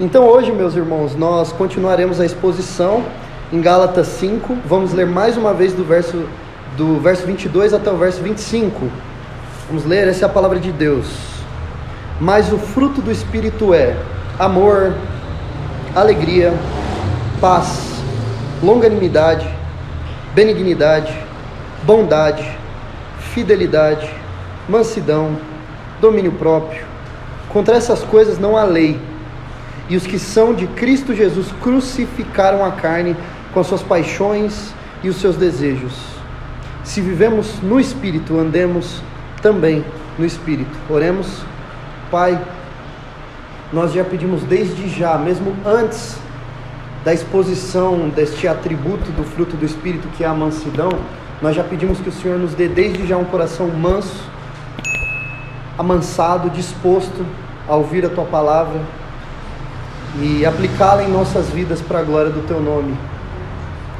Então hoje, meus irmãos, nós continuaremos a exposição em Gálatas 5. Vamos ler mais uma vez do verso 22 até o verso 25. Vamos ler, essa é a palavra de Deus. Mas o fruto do Espírito é amor, alegria, paz, longanimidade, benignidade, bondade, fidelidade, mansidão, domínio próprio. Contra essas coisas não há lei. E os que são de Cristo Jesus crucificaram a carne com as suas paixões e os seus desejos. Se vivemos no Espírito, andemos também no Espírito. Oremos. Pai, nós já pedimos desde já, mesmo antes da exposição deste atributo do fruto do Espírito, que é a mansidão, nós já pedimos que o Senhor nos dê desde já um coração manso, amansado, disposto a ouvir a Tua palavra e aplicá-la em nossas vidas para a glória do Teu nome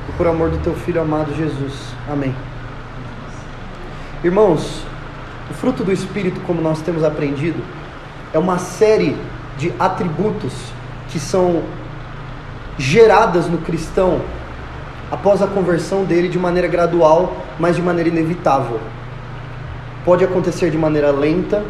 e por amor do Teu Filho amado Jesus. Amém. Irmãos, o fruto do Espírito, como nós temos aprendido, é uma série de atributos que são geradas no cristão após a conversão dele de maneira gradual, mas de maneira inevitável. Pode acontecer de maneira lenta,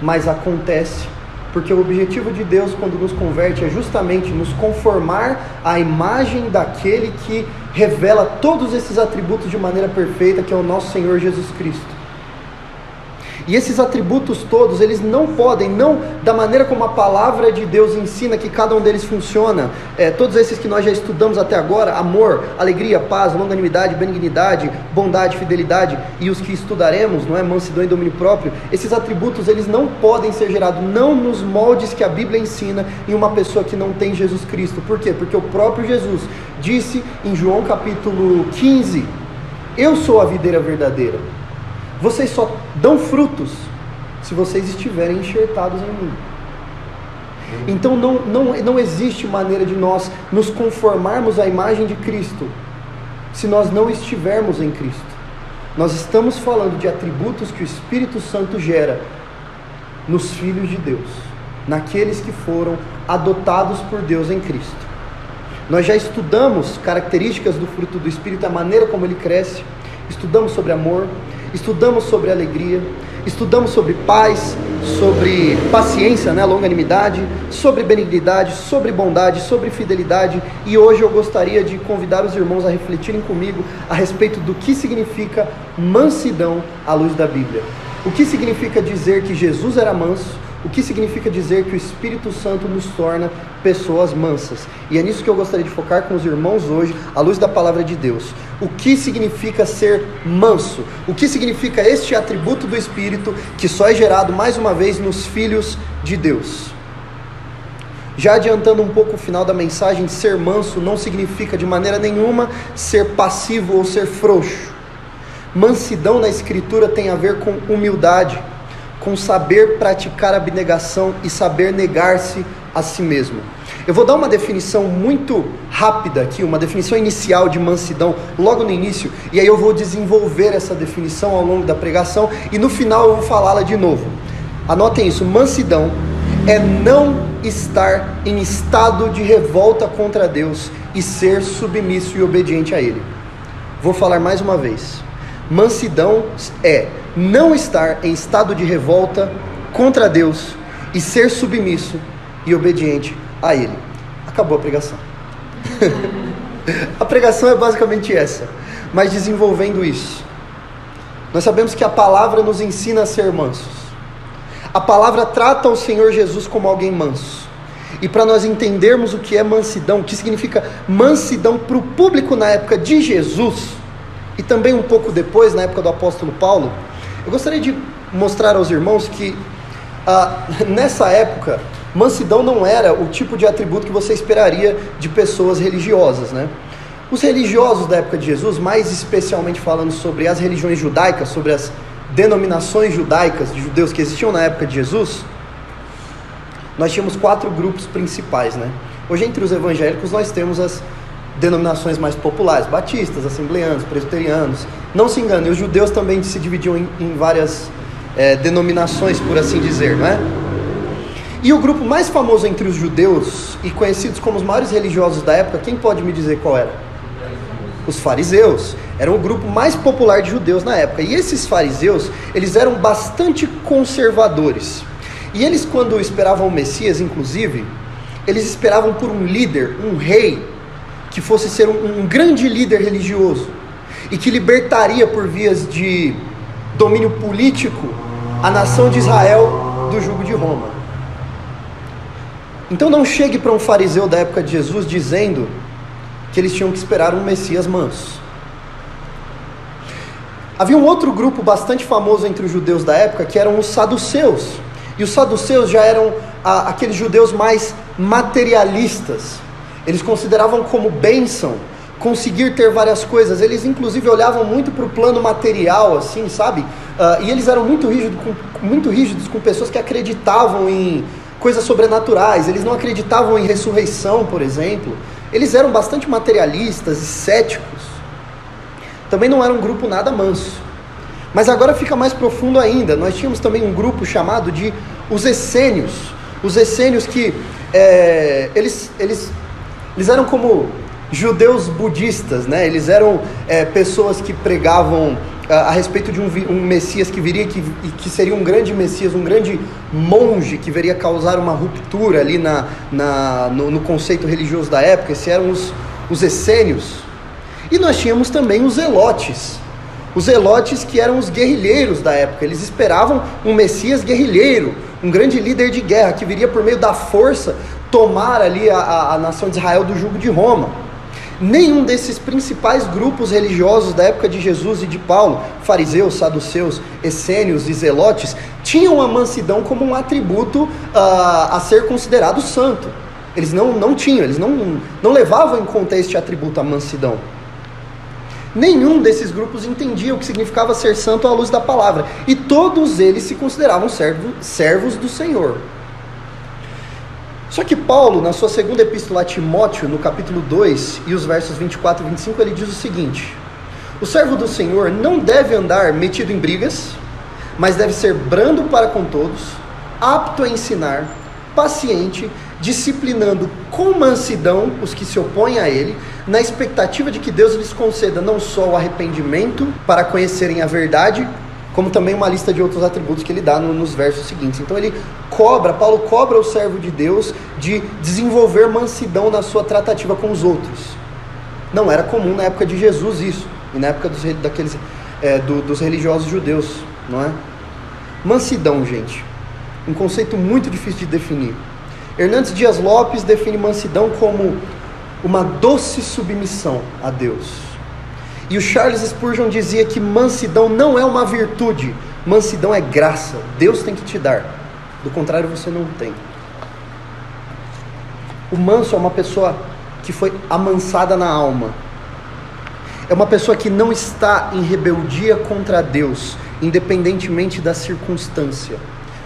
mas acontece, porque o objetivo de Deus quando nos converte é justamente nos conformar à imagem daquele que revela todos esses atributos de maneira perfeita, que é o nosso Senhor Jesus Cristo. E esses atributos todos, eles não podem, não da maneira como a palavra de Deus ensina que cada um deles funciona, todos esses que nós já estudamos até agora, amor, alegria, paz, longanimidade, benignidade, bondade, fidelidade, e os que estudaremos, não é, mansidão e domínio próprio, esses atributos, eles não podem ser gerados, não nos moldes que a Bíblia ensina em uma pessoa que não tem Jesus Cristo. Por quê? Porque o próprio Jesus disse em João capítulo 15, eu sou a videira verdadeira. Vocês só dão frutos se vocês estiverem enxertados em mim. Então não existe maneira de nós nos conformarmos à imagem de Cristo se nós não estivermos em Cristo. Nós estamos falando de atributos que o Espírito Santo gera nos filhos de Deus, naqueles que foram adotados por Deus em Cristo. Nós já estudamos características do fruto do Espírito, a maneira como ele cresce, estudamos sobre amor, estudamos sobre alegria, estudamos sobre paz, sobre paciência, longanimidade, sobre benignidade, sobre bondade, sobre fidelidade. E hoje eu gostaria de convidar os irmãos a refletirem comigo a respeito do que significa mansidão à luz da Bíblia. O que significa dizer que Jesus era manso? O que significa dizer que o Espírito Santo nos torna pessoas mansas? E é nisso que eu gostaria de focar com os irmãos hoje, à luz da palavra de Deus. O que significa ser manso? O que significa este atributo do Espírito que só é gerado, mais uma vez, nos filhos de Deus? Já adiantando um pouco o final da mensagem, ser manso não significa de maneira nenhuma ser passivo ou ser frouxo. Mansidão na Escritura tem a ver com humildade, com saber praticar abnegação e saber negar-se a si mesmo. Eu vou dar uma definição muito rápida aqui, uma definição inicial de mansidão, logo no início, e aí eu vou desenvolver essa definição ao longo da pregação, e no final eu vou falá-la de novo. Anotem isso, mansidão é não estar em estado de revolta contra Deus e ser submisso e obediente a Ele. Vou falar mais uma vez. Mansidão é não estar em estado de revolta contra Deus e ser submisso e obediente a Ele. Acabou a pregação. A pregação é basicamente essa, mas desenvolvendo isso. Nós sabemos que a palavra nos ensina a ser mansos. A palavra trata o Senhor Jesus como alguém manso. E para nós entendermos o que é mansidão, o que significa mansidão para o público na época de Jesus, e também um pouco depois, na época do apóstolo Paulo, eu gostaria de mostrar aos irmãos que nessa época, mansidão não era o tipo de atributo que você esperaria de pessoas religiosas, Os religiosos da época de Jesus, mais especialmente falando sobre as religiões judaicas, sobre as denominações judaicas de judeus que existiam na época de Jesus, nós tínhamos 4 grupos principais, Hoje entre os evangélicos nós temos as denominações mais populares, batistas, assembleanos, presbiterianos. Não se engane, os judeus também se dividiam em várias denominações, por assim dizer, E o grupo mais famoso entre os judeus e conhecidos como os maiores religiosos da época, quem pode me dizer qual era? Os fariseus. Eram o grupo mais popular de judeus na época. E esses fariseus, eles eram bastante conservadores. E eles, quando esperavam o Messias, inclusive, eles esperavam por um líder, um rei, que fosse ser um grande líder religioso e que libertaria por vias de domínio político a nação de Israel do jugo de Roma. Então não chegue para um fariseu da época de Jesus dizendo que eles tinham que esperar um Messias manso. Havia um outro grupo bastante famoso entre os judeus da época, que eram os saduceus. E os saduceus já eram aqueles judeus mais materialistas. Eles consideravam como bênção conseguir ter várias coisas. Eles inclusive olhavam muito para o plano material, assim, sabe? E eles eram muito rígidos com pessoas que acreditavam em coisas sobrenaturais. Eles não acreditavam em ressurreição, por exemplo. Eles eram bastante materialistas e céticos. Também não era um grupo nada manso. Mas agora fica mais profundo ainda. Nós tínhamos também um grupo chamado de os essênios. Os essênios que eles eram como judeus budistas, né? Eles eram pessoas que pregavam a respeito de um Messias que viria, que seria um grande Messias, um grande monge que viria causar uma ruptura ali no conceito religioso da época. Esses eram os essênios. E nós tínhamos também os zelotes. Os zelotes, que eram os guerrilheiros da época. Eles esperavam um Messias guerrilheiro, um grande líder de guerra, que viria por meio da força tomar ali a nação de Israel do jugo de Roma. Nenhum desses principais grupos religiosos da época de Jesus e de Paulo, fariseus, saduceus, essênios e zelotes, tinham a mansidão como um atributo a ser considerado santo. Eles não tinham, eles não levavam em conta este atributo, a mansidão. Nenhum desses grupos entendia o que significava ser santo à luz da palavra. E todos eles se consideravam servos do Senhor. Só que Paulo, na sua segunda epístola a Timóteo, no capítulo 2, e os versos 24 e 25, ele diz o seguinte: o servo do Senhor não deve andar metido em brigas, mas deve ser brando para com todos, apto a ensinar, paciente, disciplinando com mansidão os que se opõem a ele, na expectativa de que Deus lhes conceda não só o arrependimento para conhecerem a verdade, como também uma lista de outros atributos que ele dá nos versos seguintes. Então Paulo cobra o servo de Deus de desenvolver mansidão na sua tratativa com os outros. Não era comum na época de Jesus isso, e na época dos religiosos judeus, não é? Mansidão, gente, um conceito muito difícil de definir. Hernandes Dias Lopes define mansidão como uma doce submissão a Deus. E o Charles Spurgeon dizia que mansidão não é uma virtude, mansidão é graça, Deus tem que te dar, do contrário você não tem. O manso é uma pessoa que foi amansada na alma, é uma pessoa que não está em rebeldia contra Deus, independentemente da circunstância.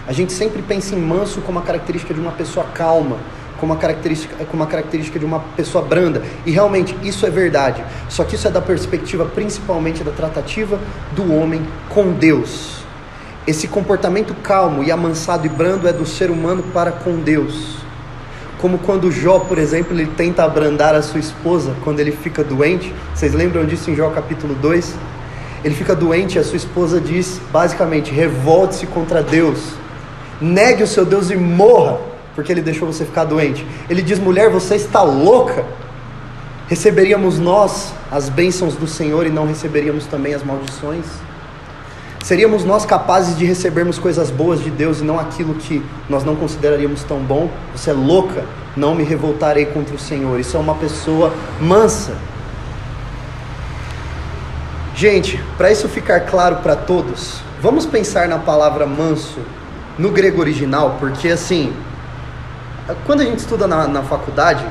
A gente sempre pensa em manso como a característica de uma pessoa calma, como uma característica de uma pessoa branda, e realmente isso é verdade, só que isso é da perspectiva principalmente da tratativa do homem com Deus. Esse comportamento calmo e amansado e brando é do ser humano para com Deus, como quando Jó, por exemplo, ele tenta abrandar a sua esposa quando ele fica doente. Vocês lembram disso em Jó capítulo 2? Ele fica doente e a sua esposa diz basicamente: revolte-se contra Deus, negue o seu Deus e morra, porque ele deixou você ficar doente. Ele diz: mulher, você está louca? Receberíamos nós as bênçãos do Senhor e não receberíamos também as maldições? Seríamos nós capazes de recebermos coisas boas de Deus e não aquilo que nós não consideraríamos tão bom? Você é louca? Não me revoltarei contra o Senhor. Isso é uma pessoa mansa. Gente, para isso ficar claro para todos, vamos pensar na palavra manso no grego original, porque assim, quando a gente estuda na faculdade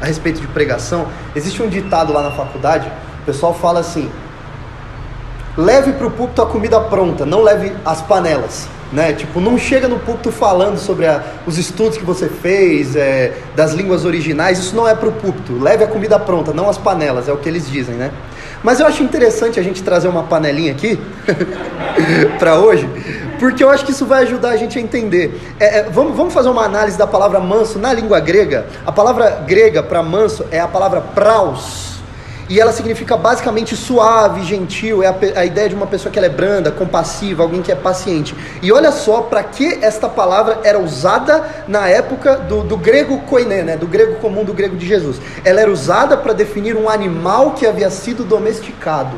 a respeito de pregação, existe um ditado lá na faculdade, o pessoal fala assim: leve para o púlpito a comida pronta, não leve as panelas, né? Tipo, não chega no púlpito falando sobre os estudos que você fez, das línguas originais, isso não é para o púlpito, leve a comida pronta, não as panelas, é o que eles dizem, né? Mas eu acho interessante a gente trazer uma panelinha aqui para hoje, porque eu acho que isso vai ajudar a gente a entender. Vamos fazer uma análise da palavra manso na língua grega. A palavra grega para manso é a palavra praus, e ela significa basicamente suave, gentil. É a ideia de uma pessoa que ela é branda, compassiva, alguém que é paciente. E olha só para que esta palavra era usada na época do grego koiné, né? Do grego comum, do grego de Jesus. Ela era usada para definir um animal que havia sido domesticado.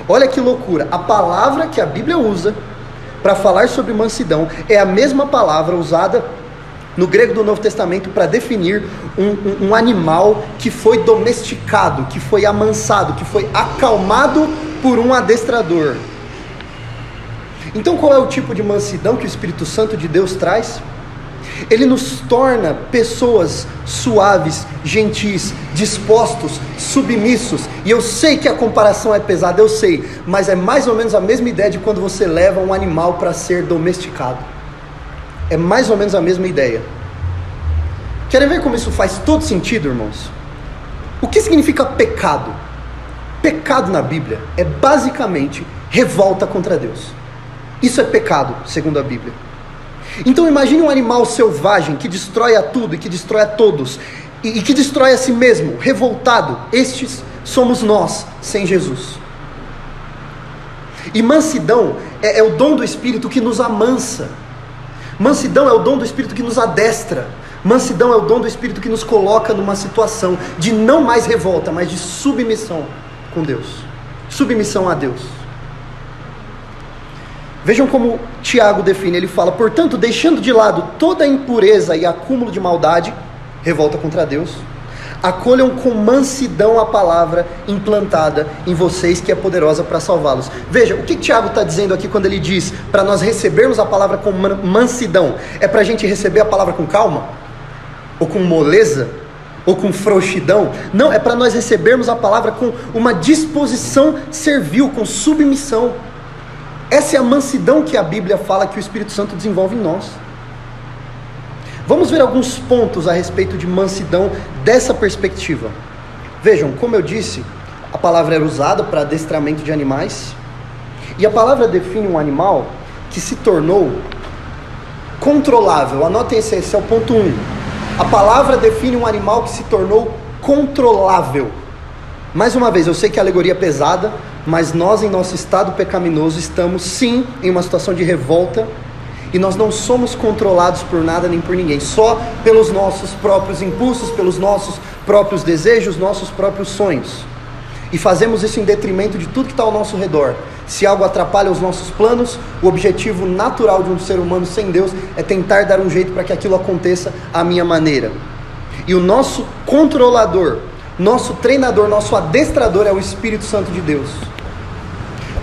Olha que loucura, a palavra que a Bíblia usa para falar sobre mansidão é a mesma palavra usada no grego do Novo Testamento para definir um animal que foi domesticado, que foi amansado, que foi acalmado por um adestrador. Então qual é o tipo de mansidão que o Espírito Santo de Deus traz? Ele nos torna pessoas suaves, gentis, dispostos, submissos. E eu sei que a comparação é pesada, eu sei, mas é mais ou menos a mesma ideia de quando você leva um animal para ser domesticado. É mais ou menos a mesma ideia. Querem ver como isso faz todo sentido, irmãos? O que significa pecado? Pecado na Bíblia é basicamente revolta contra Deus. Isso é pecado, segundo a Bíblia. Então imagine um animal selvagem que destrói a tudo e que destrói a todos, e que destrói a si mesmo, revoltado. Estes somos nós, sem Jesus. E mansidão é o dom do Espírito que nos amansa. Mansidão é o dom do Espírito que nos adestra. Mansidão é o dom do Espírito que nos coloca numa situação de não mais revolta, mas de submissão com Deus. Submissão a Deus. Vejam como Tiago define, ele fala: portanto, deixando de lado toda a impureza e acúmulo de maldade, revolta contra Deus, acolham com mansidão a palavra implantada em vocês, que é poderosa para salvá-los. Veja, o que Tiago está dizendo aqui quando ele diz para nós recebermos a palavra com mansidão? É para a gente receber a palavra com calma? Ou com moleza? Ou com frouxidão? Não, é para nós recebermos a palavra com uma disposição servil, com submissão. Essa é a mansidão que a Bíblia fala que o Espírito Santo desenvolve em nós. Vamos ver alguns pontos a respeito de mansidão dessa perspectiva. Vejam, como eu disse, a palavra era usada para adestramento de animais, e a palavra define um animal que se tornou controlável. Anotem esse é o ponto 1. A palavra define um animal que se tornou controlável. Mais uma vez, eu sei que a alegoria é pesada, mas nós, em nosso estado pecaminoso, estamos sim em uma situação de revolta, e nós não somos controlados por nada nem por ninguém, só pelos nossos próprios impulsos, pelos nossos próprios desejos, nossos próprios sonhos. E fazemos isso em detrimento de tudo que está ao nosso redor. Se algo atrapalha os nossos planos, o objetivo natural de um ser humano sem Deus é tentar dar um jeito para que aquilo aconteça à minha maneira. E o nosso controlador, nosso treinador, nosso adestrador é o Espírito Santo de Deus.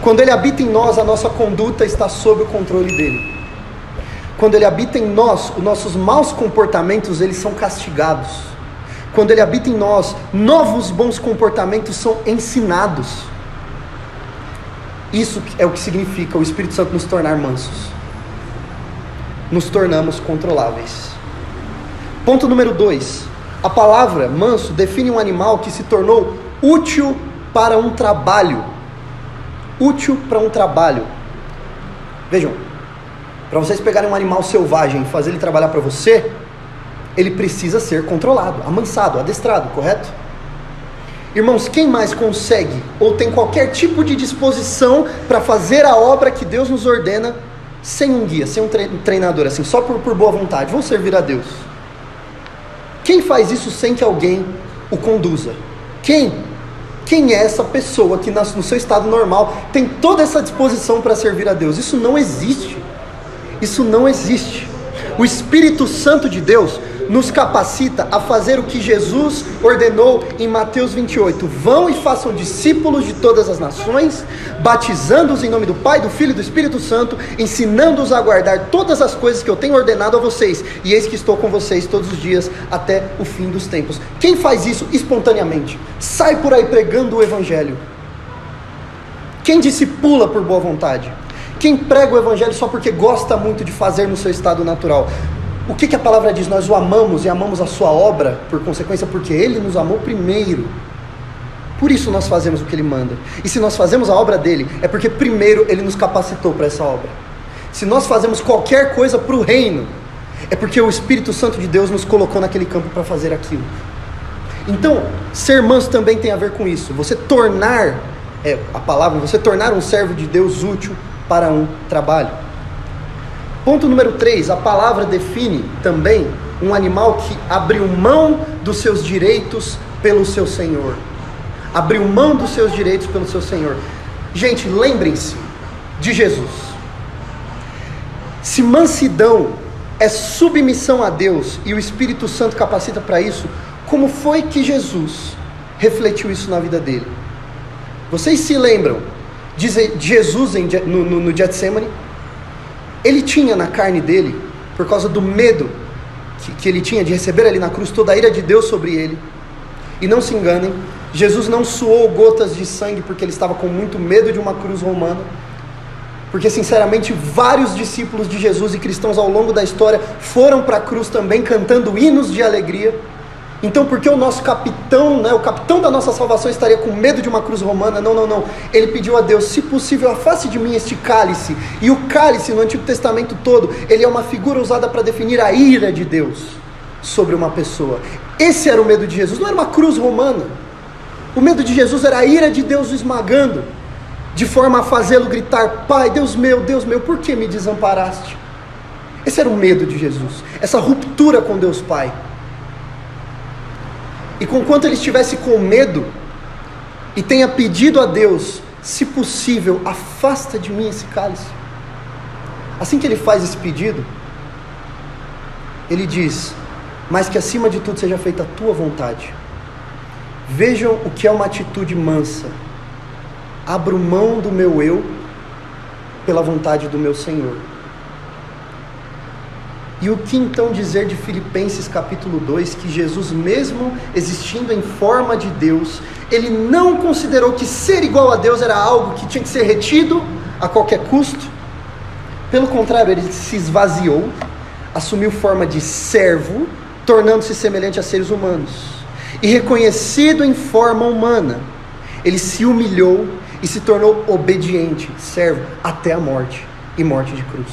Quando ele habita em nós, a nossa conduta está sob o controle dele. Quando ele habita em nós, os nossos maus comportamentos, eles são castigados. Quando ele habita em nós, novos bons comportamentos são ensinados. Isso é o que significa o Espírito Santo nos tornar mansos. Nos tornamos controláveis. Ponto número 2. A palavra manso define um animal que se tornou útil para um trabalho. Útil para um trabalho. Vejam, para vocês pegarem um animal selvagem e fazer ele trabalhar para você, ele precisa ser controlado, amansado, adestrado, correto? Irmãos, quem mais consegue ou tem qualquer tipo de disposição para fazer a obra que Deus nos ordena sem um guia, sem um treinador, assim, só por boa vontade? Vão servir a Deus. Quem faz isso sem que alguém o conduza? Quem é essa pessoa que no seu estado normal tem toda essa disposição para servir a Deus? Isso não existe. Isso não existe. O Espírito Santo de Deus nos capacita a fazer o que Jesus ordenou em Mateus 28. Vão e façam discípulos de todas as nações, batizando-os em nome do Pai, do Filho e do Espírito Santo, ensinando-os a guardar todas as coisas que eu tenho ordenado a vocês, e eis que estou com vocês todos os dias até o fim dos tempos. Quem faz isso espontaneamente? Sai por aí pregando o Evangelho. Quem discipula por boa vontade? Quem prega o Evangelho só porque gosta muito de fazer no seu estado natural? O que a palavra diz? Nós o amamos e amamos a sua obra, por consequência, porque Ele nos amou primeiro. Por isso nós fazemos o que Ele manda. E se nós fazemos a obra dEle, é porque primeiro Ele nos capacitou para essa obra. Se nós fazemos qualquer coisa para o reino, é porque o Espírito Santo de Deus nos colocou naquele campo para fazer aquilo. Então, ser manso também tem a ver com isso. Você tornar, você tornar um servo de Deus útil para um trabalho. Ponto número 3, a palavra define também um animal que abriu mão dos seus direitos pelo seu Senhor. Abriu mão dos seus direitos pelo seu Senhor. Gente, lembrem-se de Jesus. Se mansidão é submissão a Deus e o Espírito Santo capacita para isso, como foi que Jesus refletiu isso na vida dele? Vocês se lembram de Jesus no Getsemane? Ele tinha na carne dele, por causa do medo que ele tinha de receber ali na cruz toda a ira de Deus sobre ele. E não se enganem, Jesus não suou gotas de sangue porque ele estava com muito medo de uma cruz romana. Porque sinceramente vários discípulos de Jesus e cristãos ao longo da história foram para a cruz também cantando hinos de alegria. Então por que o nosso capitão, o capitão da nossa salvação estaria com medo de uma cruz romana? Não. Ele pediu a Deus, se possível afaste de mim este cálice. E o cálice no Antigo Testamento todo, ele é uma figura usada para definir a ira de Deus sobre uma pessoa. Esse era o medo de Jesus, não era uma cruz romana. O medo de Jesus era a ira de Deus o esmagando, de forma a fazê-lo gritar, Pai, Deus meu, por que me desamparaste? Esse era o medo de Jesus, essa ruptura com Deus Pai. E conquanto ele estivesse com medo, e tenha pedido a Deus, se possível, afasta de mim esse cálice. Assim que ele faz esse pedido, ele diz, mas que acima de tudo seja feita a tua vontade. Vejam o que é uma atitude mansa. Abro mão do meu eu pela vontade do meu Senhor. E o que então dizer de Filipenses capítulo 2, que Jesus, mesmo existindo em forma de Deus, ele não considerou que ser igual a Deus era algo que tinha que ser retido a qualquer custo. Pelo contrário, ele se esvaziou, assumiu forma de servo, tornando-se semelhante a seres humanos. E reconhecido em forma humana, ele se humilhou e se tornou obediente, servo, até a morte, e morte de cruz.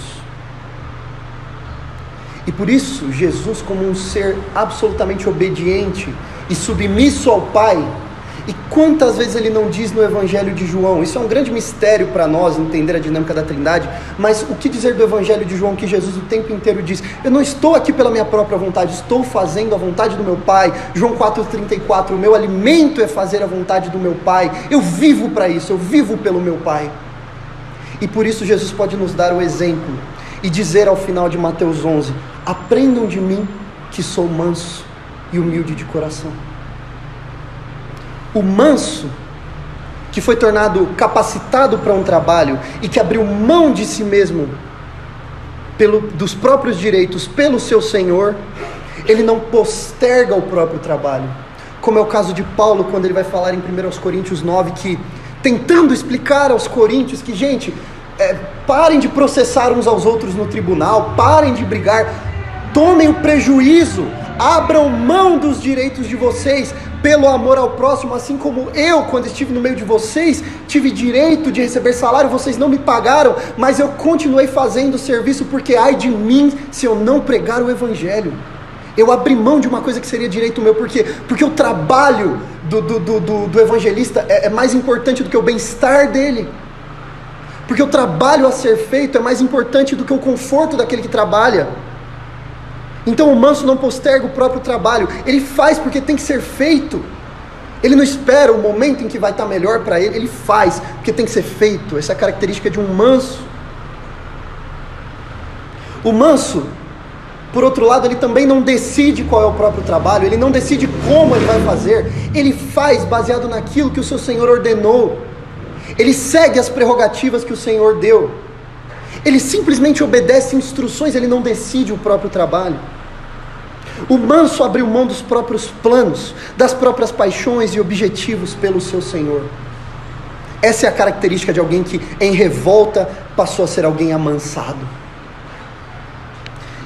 E por isso, Jesus, como um ser absolutamente obediente e submisso ao Pai, e quantas vezes ele não diz no Evangelho de João, isso é um grande mistério para nós, entender a dinâmica da Trindade, mas o que dizer do Evangelho de João, que Jesus o tempo inteiro diz, eu não estou aqui pela minha própria vontade, estou fazendo a vontade do meu Pai. João 4,34, o meu alimento é fazer a vontade do meu Pai, eu vivo para isso, eu vivo pelo meu Pai. E por isso Jesus pode nos dar o exemplo, e dizer ao final de Mateus 11, aprendam de mim que sou manso e humilde de coração. O manso, que foi tornado capacitado para um trabalho e que abriu mão de si mesmo, dos próprios direitos, pelo seu Senhor, ele não posterga o próprio trabalho. Como é o caso de Paulo, quando ele vai falar em 1 Coríntios 9, que tentando explicar aos coríntios que, gente, parem de processar uns aos outros no tribunal, parem de brigar, tomem o prejuízo, abram mão dos direitos de vocês, pelo amor ao próximo, assim como eu, quando estive no meio de vocês, tive direito de receber salário, vocês não me pagaram, mas eu continuei fazendo o serviço, porque ai de mim se eu não pregar o Evangelho. Eu abri mão de uma coisa que seria direito meu, porque o trabalho do evangelista é mais importante do que o bem-estar dele, porque o trabalho a ser feito é mais importante do que o conforto daquele que trabalha. Então o manso não posterga o próprio trabalho, ele faz porque tem que ser feito, ele não espera o momento em que vai estar melhor para ele, ele faz porque tem que ser feito. Essa é a característica de um manso. O manso, por outro lado, ele também não decide qual é o próprio trabalho, ele não decide como ele vai fazer, ele faz baseado naquilo que o seu Senhor ordenou, ele segue as prerrogativas que o Senhor deu, ele simplesmente obedece instruções, ele não decide o próprio trabalho. O manso abriu mão dos próprios planos, das próprias paixões e objetivos pelo seu Senhor. Essa é a característica de alguém que em revolta passou a ser alguém amansado.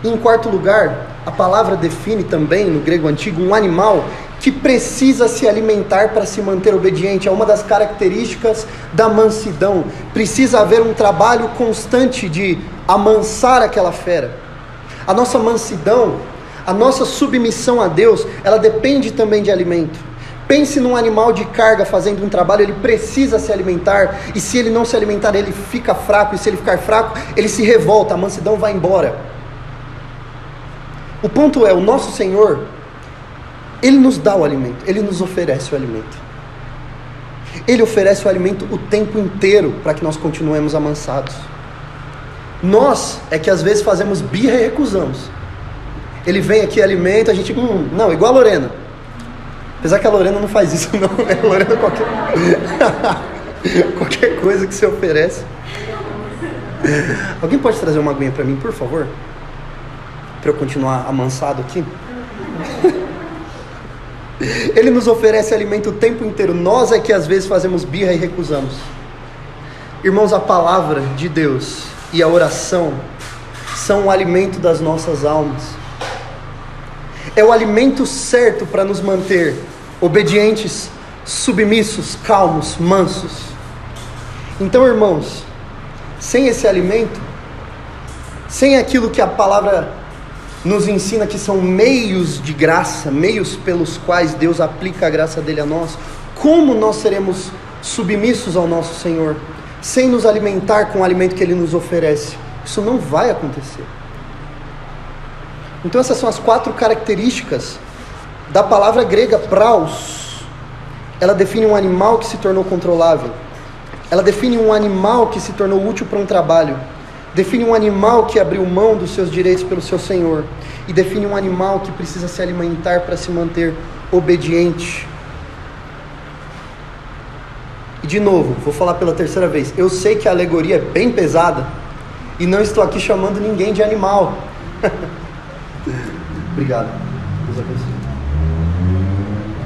E em quarto lugar, a palavra define também no grego antigo um animal que precisa se alimentar para se manter obediente. É uma das características da mansidão. Precisa haver um trabalho constante de amansar aquela fera. A nossa mansidão, a nossa submissão a Deus, ela depende também de alimento. Pense num animal de carga fazendo um trabalho, ele precisa se alimentar, e se ele não se alimentar, ele fica fraco, e se ele ficar fraco, ele se revolta, a mansidão vai embora. O ponto é, o nosso Senhor, Ele nos dá o alimento, Ele nos oferece o alimento. Ele oferece o alimento o tempo inteiro para que nós continuemos amansados. Nós é que às vezes fazemos birra e recusamos. Ele vem aqui, alimenta, a gente, não, igual a Lorena. Apesar que a Lorena não faz isso, não. A Lorena qualquer coisa que você oferece. Alguém pode trazer uma aguinha para mim, por favor? Para eu continuar amansado aqui. Ele nos oferece alimento o tempo inteiro. Nós é que às vezes fazemos birra e recusamos. Irmãos, a palavra de Deus e a oração são o alimento das nossas almas. É o alimento certo para nos manter obedientes, submissos, calmos, mansos. Então, irmãos, sem esse alimento, sem aquilo que a palavra nos ensina que são meios de graça, meios pelos quais Deus aplica a graça dele a nós, como nós seremos submissos ao nosso Senhor, sem nos alimentar com o alimento que Ele nos oferece? Isso não vai acontecer. Então essas são as 4 características da palavra grega praus. Ela define um animal que se tornou controlável, ela define um animal que se tornou útil para um trabalho, define um animal que abriu mão dos seus direitos pelo seu Senhor, e define um animal que precisa se alimentar para se manter obediente. E de novo, vou falar pela terceira vez, eu sei que a alegoria é bem pesada, e não estou aqui chamando ninguém de animal. Obrigado. Deus abençoe.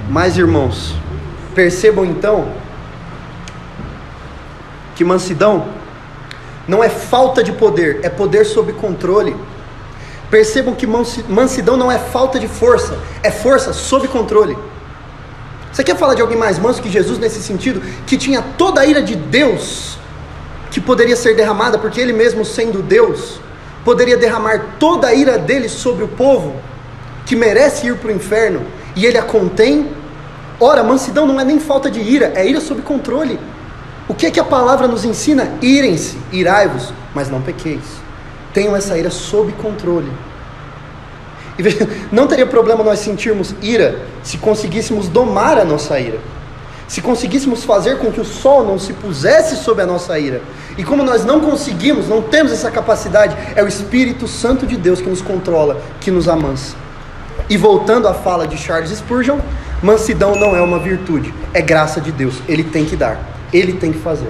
Mas, irmãos, percebam então que mansidão não é falta de poder, é poder sob controle. Percebam que mansidão não é falta de força, é força sob controle. Você quer falar de alguém mais manso que Jesus nesse sentido? Que tinha toda a ira de Deus que poderia ser derramada, porque Ele mesmo sendo Deus, poderia derramar toda a ira dele sobre o povo, que merece ir para o inferno, e Ele a contém. Ora, mansidão não é nem falta de ira, é ira sob controle. O que é que a palavra nos ensina? Irem-se, irai-vos, mas não pequeis. Tenham essa ira sob controle. E veja, não teria problema nós sentirmos ira se conseguíssemos domar a nossa ira, se conseguíssemos fazer com que o sol não se pusesse sob a nossa ira. E como nós não conseguimos, não temos essa capacidade, é o Espírito Santo de Deus que nos controla, que nos amansa. E voltando à fala de Charles Spurgeon, mansidão não é uma virtude, é graça de Deus. Ele tem que dar, Ele tem que fazer.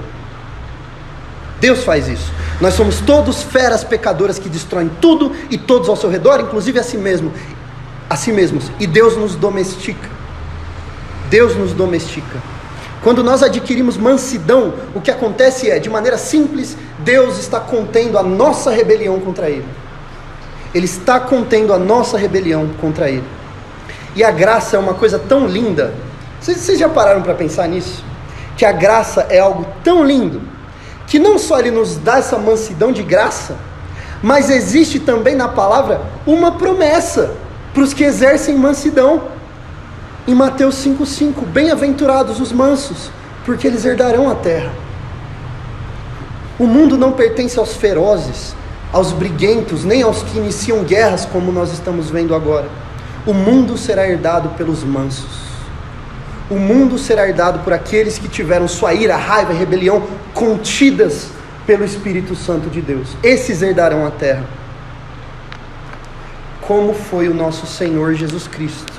Deus faz isso. Nós somos todos feras pecadoras que destroem tudo e todos ao seu redor, inclusive a si mesmos. E Deus nos domestica. Deus nos domestica. Quando nós adquirimos mansidão, o que acontece é, de maneira simples, Deus está contendo a nossa rebelião contra Ele. Ele está contendo a nossa rebelião contra Ele. E a graça é uma coisa tão linda. Vocês já pararam para pensar nisso? Que a graça é algo tão lindo, que não só Ele nos dá essa mansidão de graça, mas existe também na palavra uma promessa para os que exercem mansidão. Em Mateus 5,5, bem-aventurados os mansos, porque eles herdarão a terra. O mundo não pertence aos ferozes, aos briguentos, nem aos que iniciam guerras como nós estamos vendo agora. O mundo será herdado pelos mansos. O mundo será herdado por aqueles que tiveram sua ira, raiva e rebelião contidas pelo Espírito Santo de Deus. Esses herdarão a terra. Como foi o nosso Senhor Jesus Cristo,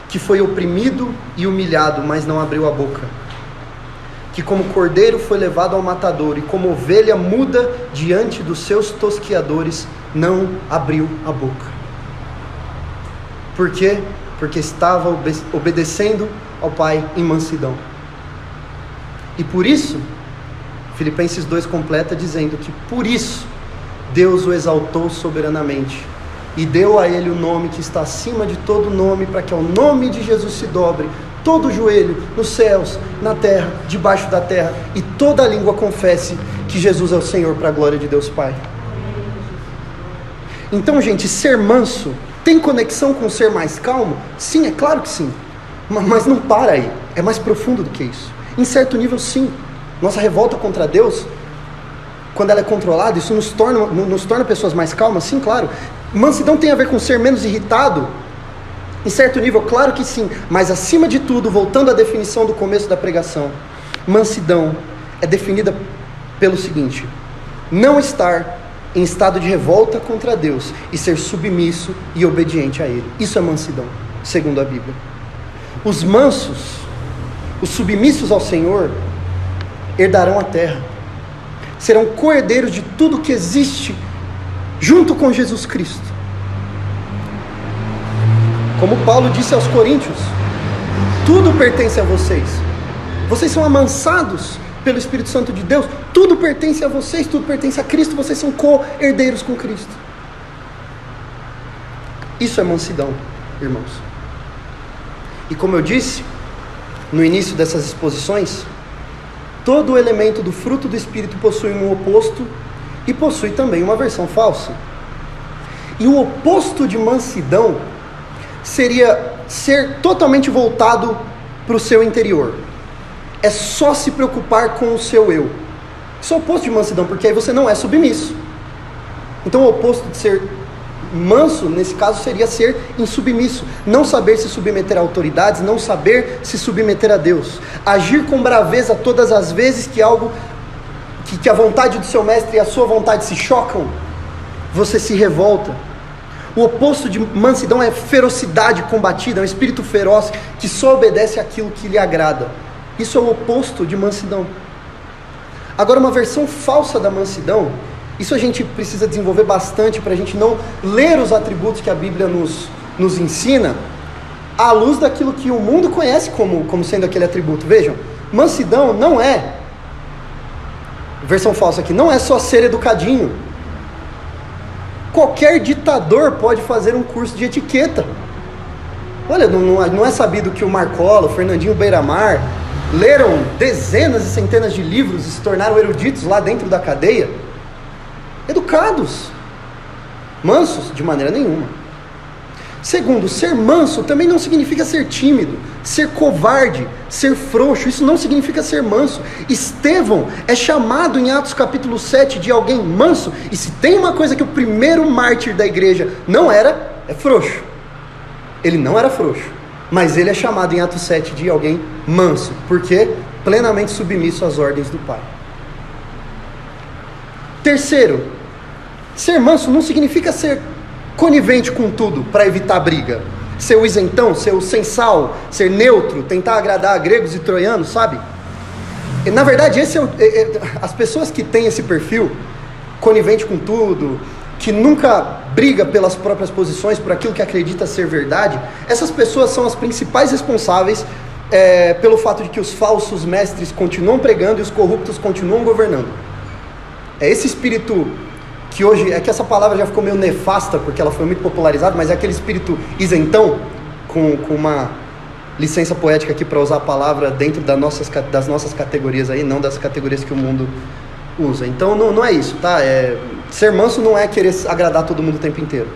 que foi oprimido e humilhado, mas não abriu a boca. Que como cordeiro foi levado ao matadouro, e como ovelha muda diante dos seus tosquiadores, não abriu a boca. Por quê? Porque estava obedecendo ao Pai em mansidão. E por isso, Filipenses 2 completa dizendo que por isso Deus o exaltou soberanamente e deu a ele o nome que está acima de todo nome, para que ao nome de Jesus se dobre todo o joelho, nos céus, na terra, debaixo da terra, e toda a língua confesse que Jesus é o Senhor, para a glória de Deus Pai. Então, gente, ser manso tem conexão com ser mais calmo? Sim, é claro que sim, mas não para aí, é mais profundo do que isso. Em certo nível, sim. Nossa revolta contra Deus, quando ela é controlada, isso nos torna pessoas mais calmas? Sim, claro. Mansidão tem a ver com ser menos irritado? Em certo nível, claro que sim. Mas acima de tudo, voltando à definição do começo da pregação, mansidão é definida pelo seguinte: não estar em estado de revolta contra Deus e ser submisso e obediente a Ele. Isso é mansidão, segundo a Bíblia. Os mansos, os submissos ao Senhor, herdarão a terra, serão co-herdeiros de tudo que existe junto com Jesus Cristo. Como Paulo disse aos Coríntios, tudo pertence a vocês. Vocês são amansados pelo Espírito Santo de Deus, tudo pertence a vocês, tudo pertence a Cristo, vocês são co-herdeiros com Cristo. Isso é mansidão, irmãos. E como eu disse no início dessas exposições, todo elemento do fruto do Espírito possui um oposto e possui também uma versão falsa. E o oposto de mansidão seria ser totalmente voltado para o seu interior. É só se preocupar com o seu eu. Isso é o oposto de mansidão, porque aí você não é submisso. Então o oposto de ser manso, nesse caso, seria ser insubmisso. Não saber se submeter a autoridades, não saber se submeter a Deus. Agir com braveza todas as vezes que algo, que a vontade do seu mestre e a sua vontade se chocam, você se revolta. O oposto de mansidão é ferocidade combatida, é um espírito feroz que só obedece àquilo que lhe agrada. Isso é o oposto de mansidão. Agora, uma versão falsa da mansidão, isso a gente precisa desenvolver bastante para a gente não ler os atributos que a Bíblia nos ensina à luz daquilo que o mundo conhece como sendo aquele atributo. Vejam, mansidão não é, versão falsa aqui, não é só ser educadinho. Qualquer ditador pode fazer um curso de etiqueta. Olha, não é sabido que o Marcola, o Fernandinho Beiramar leram dezenas e centenas de livros e se tornaram eruditos lá dentro da cadeia? Educados. Mansos? De maneira nenhuma. Segundo, ser manso também não significa ser tímido, ser covarde, ser frouxo. Isso não significa ser manso. Estevão é chamado em Atos capítulo 7 de alguém manso. E se tem uma coisa que o primeiro mártir da igreja não era, é frouxo. Ele não era frouxo, mas ele é chamado em Atos 7 de alguém manso. Por quê? Plenamente submisso às ordens do Pai. Terceiro, ser manso não significa ser conivente com tudo para evitar briga, ser o isentão, ser o sensal, ser neutro, tentar agradar gregos e troianos, sabe? E, na verdade, esse as pessoas que têm esse perfil, conivente com tudo, que nunca briga pelas próprias posições, por aquilo que acredita ser verdade, essas pessoas são as principais responsáveis pelo fato de que os falsos mestres continuam pregando e os corruptos continuam governando. É esse espírito que hoje, é que essa palavra já ficou meio nefasta, porque ela foi muito popularizada, mas é aquele espírito isentão, com uma licença poética aqui para usar a palavra dentro das nossas categorias aí, não das categorias que o mundo usa. Então não é isso, tá? Ser manso não é querer agradar todo mundo o tempo inteiro.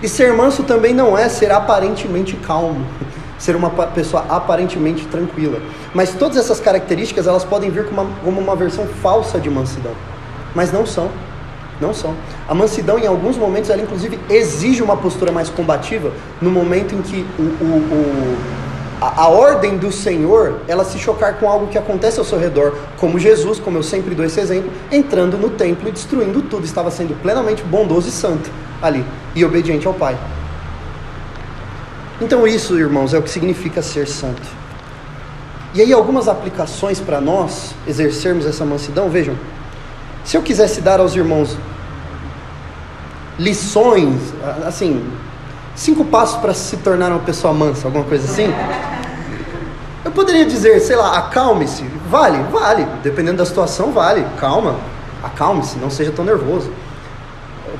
E ser manso também não é ser aparentemente calmo, ser uma pessoa aparentemente tranquila. Mas todas essas características, elas podem vir como uma versão falsa de mansidão, mas não são. Não são. A mansidão, em alguns momentos, ela inclusive exige uma postura mais combativa, no momento em que a ordem do Senhor, ela se chocar com algo que acontece ao seu redor, como Jesus, como eu sempre dou esse exemplo, entrando no templo e destruindo tudo, estava sendo plenamente bondoso e santo ali, e obediente ao Pai. Então isso, irmãos, é o que significa ser santo. E aí algumas aplicações para nós exercermos essa mansidão. Vejam, se eu quisesse dar aos irmãos lições, assim, 5 passos para se tornar uma pessoa mansa, alguma coisa assim, eu poderia dizer, sei lá, acalme-se. Vale, dependendo da situação, vale. Calma, acalme-se, não seja tão nervoso.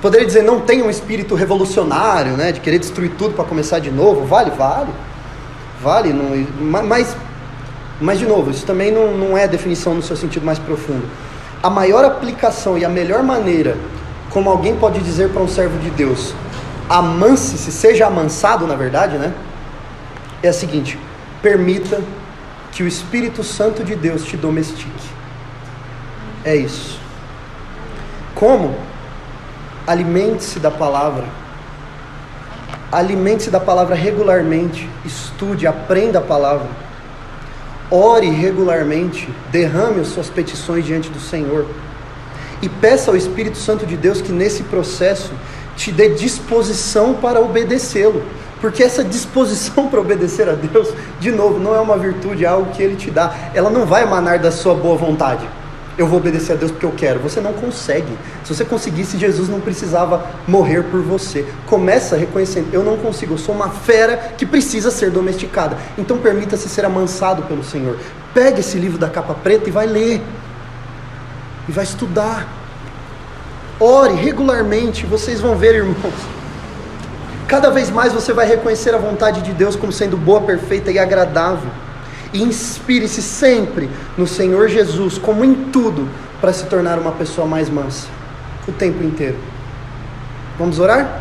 poderia dizer, não tem um espírito revolucionário, né, de querer destruir tudo para começar de novo. Vale, não, mas de novo, isso também não é definição no seu sentido mais profundo. A maior aplicação e a melhor maneira como alguém pode dizer para um servo de Deus, amanse-se, seja amansado, na verdade, né, é a seguinte: permita que o Espírito Santo de Deus te domestique. É isso. Como? Alimente-se da palavra. Alimente-se da palavra regularmente. Estude, aprenda a palavra. Ore regularmente. Derrame as suas petições diante do Senhor. E peça ao Espírito Santo de Deus que nesse processo te dê disposição para obedecê-lo. Porque essa disposição para obedecer a Deus, de novo, não é uma virtude, é algo que Ele te dá. Ela não vai emanar da sua boa vontade. Eu vou obedecer a Deus porque eu quero. Você não consegue. Se você conseguisse, Jesus não precisava morrer por você. Começa reconhecendo: eu não consigo, eu sou uma fera que precisa ser domesticada. Então permita-se ser amansado pelo Senhor. Pegue esse livro da capa preta e vai ler. E vai estudar. Ore regularmente. Vocês vão ver, irmãos, cada vez mais você vai reconhecer a vontade de Deus como sendo boa, perfeita e agradável. E inspire-se sempre no Senhor Jesus, como em tudo, para se tornar uma pessoa mais mansa, o tempo inteiro. Vamos orar?